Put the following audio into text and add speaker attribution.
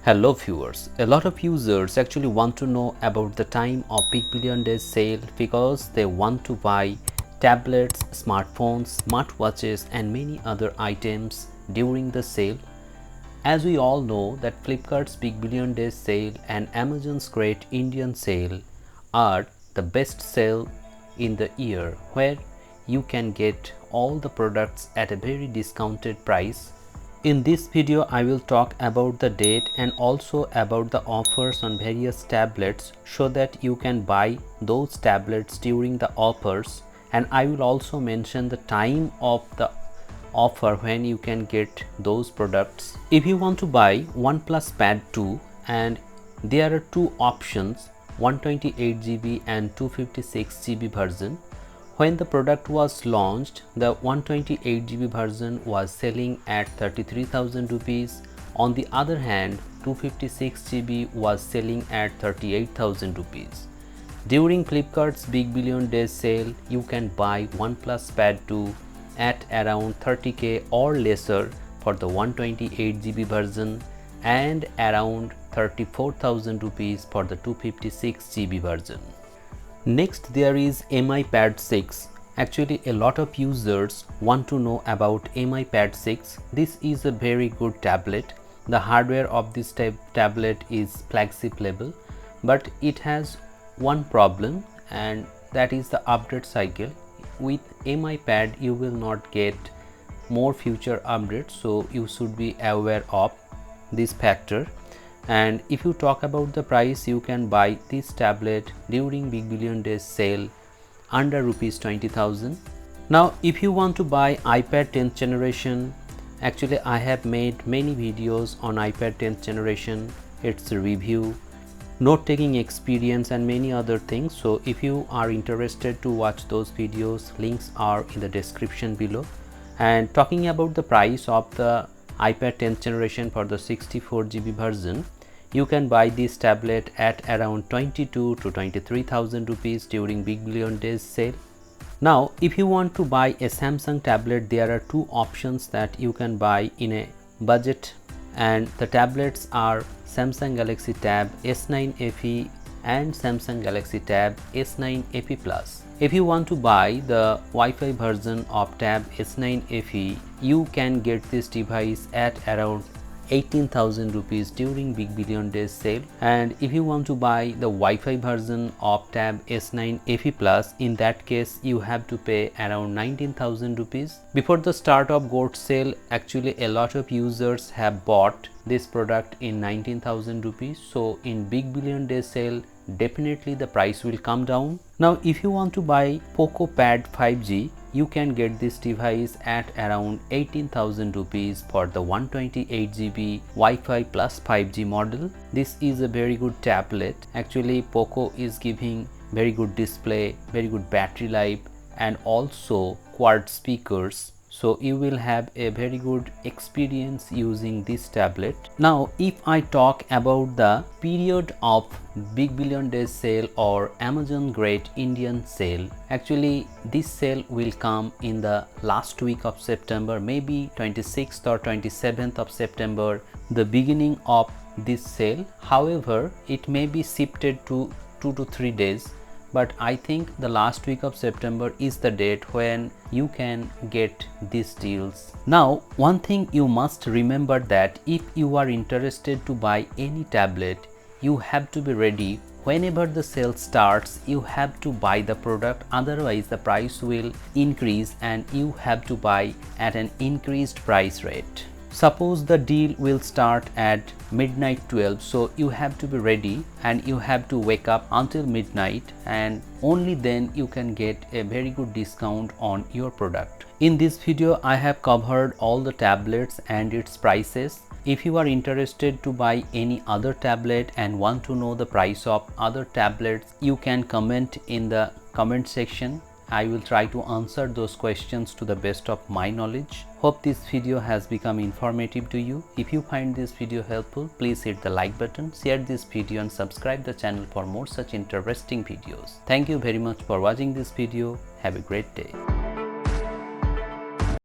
Speaker 1: Hello viewers, a lot of users actually want to know about the time of Big Billion Days sale because they want to buy tablets, smartphones, smartwatches and many other items during the sale. As we all know that Flipkart's Big Billion Days sale and Amazon's Great Indian Sale are the best sale in the year where you can get all the products at a very discounted price. In this video, I will talk about the date and also about the offers on various tablets so that you can buy those tablets during the offers, and I will also mention the time of the offer when you can get those products. If you want to buy Oneplus Pad 2, and there are two options, 128GB and 256GB version. When the product was launched, the 128GB version was selling at 33,000 rupees. On the other hand, 256GB was selling at 38,000 rupees. During Flipkart's Big Billion Days sale, you can buy OnePlus Pad 2 at around 30k or lesser for the 128GB version and around 34,000 rupees for the 256GB version. Next, there is Mi Pad 6. Actually, a lot of users want to know about Mi Pad 6. This is a very good tablet. The hardware of this tablet is flagship level, but it has one problem, and that is the update cycle. With Mi Pad, you will not get more future updates, so you should be aware of this factor. And if you talk about the price, you can buy this tablet during Big Billion Days sale under rupees 20,000. Now, if you want to buy iPad 10th generation, actually I have made many videos on iPad 10th generation, its review, note taking experience and many other things. So if you are interested to watch those videos, links are in the description below. And talking about the price of the iPad 10th generation for the 64GB version, you can buy this tablet at around 22 to 23,000 rupees during Big Billion Days sale. Now, if you want to buy a Samsung tablet, there are two options that you can buy in a budget, and the tablets are Samsung Galaxy Tab S9 FE and Samsung Galaxy Tab S9 FE Plus. If you want to buy the Wi-Fi version of Tab S9 FE, you can get this device at around 18,000 rupees during Big Billion Days sale. And if you want to buy the Wi-Fi version of Tab S9 FE Plus, in that case you have to pay around 19,000 rupees. Before the start of GOAT sale, actually a lot of users have bought this product in 19,000 rupees. So in Big Billion Days sale, definitely the price will come down. Now, if you want to buy Poco Pad 5G, you can get this device at around 18,000 rupees for the 128GB Wi-Fi plus 5G model. This is a very good tablet. Actually, Poco is giving very good display, very good battery life and also quad speakers. So you will have a very good experience using this tablet. Now, if I talk about the period of Big Billion Days sale or Amazon Great Indian Sale, actually this sale will come in the last week of September, maybe 26th or 27th of September, the beginning of this sale. However, it may be shifted to 2 to 3 days. But I think the last week of September is the date when you can get these deals. Now, one thing you must remember that if you are interested to buy any tablet, you have to be ready. Whenever the sale starts, you have to buy the product, otherwise the price will increase and you have to buy at an increased price rate. Suppose the deal will start at midnight 12, so you have to be ready and you have to wake up until midnight, and only then you can get a very good discount on your product. In this video, I have covered all the tablets and its prices. If you are interested to buy any other tablet and want to know the price of other tablets, you can comment in the comment section. I will try to answer those questions to the best of my knowledge. Hope this video has become informative to you. If you find this video helpful, please hit the like button, share this video and subscribe the channel for more such interesting videos. Thank you very much for watching this video. Have a great day.